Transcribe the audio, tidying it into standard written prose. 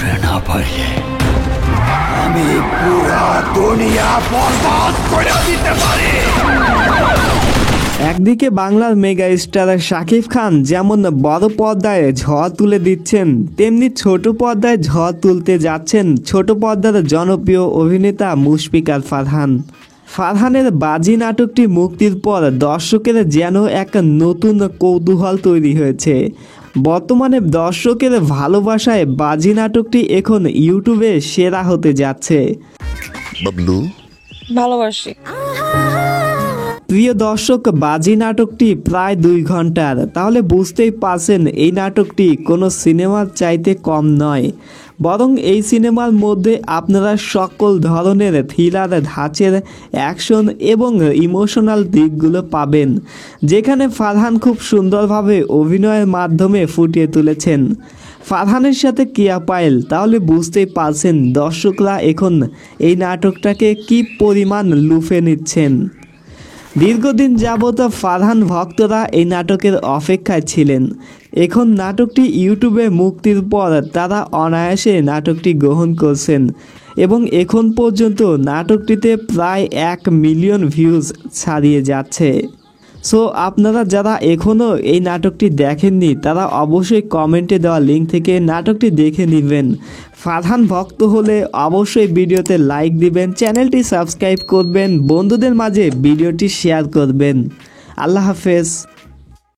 ধরে না পারলে আমি পুরো দুনিয়া বরবাদ করে দিতে পারি। একদিকে বাংলার মেগা স্টার শাকিব খান যেমন বড় পর্দায় ঝড় তুলে দিচ্ছেন, তেমনি ছোট পর্দায় ঝড় তুলতে যাচ্ছেন ছোট পর্দার জনপ্রিয় অভিনেতা মুশফিকার ফারহান। ফারহানের বাজি নাটকটি মুক্তির পর দর্শকের যেন এক নতুন কৌতূহল তৈরি হয়েছে। বর্তমানে দর্শকের ভালোবাসায় বাজি নাটকটি এখন ইউটিউবে সেরা হতে যাচ্ছে। বাবলু ভালোবাসি। প্রিয় দর্শক, বাজি নাটকটি প্রায় 2 ঘন্টার, তাহলে বুঝতেই পারছেন এই নাটকটি কোনো সিনেমার চাইতে কম নয়, বরং এই সিনেমার মধ্যে আপনারা সকল ধরনের থ্রিলার ধাঁচের অ্যাকশন এবং ইমোশনাল দিকগুলো পাবেন, যেখানে ফারহান খুব সুন্দরভাবে অভিনয়ের মাধ্যমে ফুটিয়ে তুলেছেন। ফারহানের সাথে কিয়া পায়েল, তাহলে বুঝতেই পারছেন দর্শকরা এখন এই নাটকটাকে কি পরিমাণ লুফে নিচ্ছেন। দীর্ঘদিন যাবত ফারহান ভক্তরা এই নাটকের অপেক্ষায় ছিলেন। এখন নাটকটি ইউটিউবে মুক্তির পর তারা অনায়াসে নাটকটি গ্রহণ করছেন এবং এখন পর্যন্ত নাটকটিতে প্রায় 1 মিলিয়ন ভিউজ ছাড়িয়ে যাচ্ছে। সো আপনারা যারা এখনও এই নাটকটি দেখেননি তারা অবশ্যই কমেন্টে দেওয়া লিঙ্ক থেকে নাটকটি দেখে নেবেন। ফারহান ভক্ত হলে অবশ্যই ভিডিওতে লাইক দিবেন, চ্যানেলটি সাবস্ক্রাইব করবেন, বন্ধুদের মাঝে ভিডিওটি শেয়ার করবেন। আল্লাহ হাফেজ।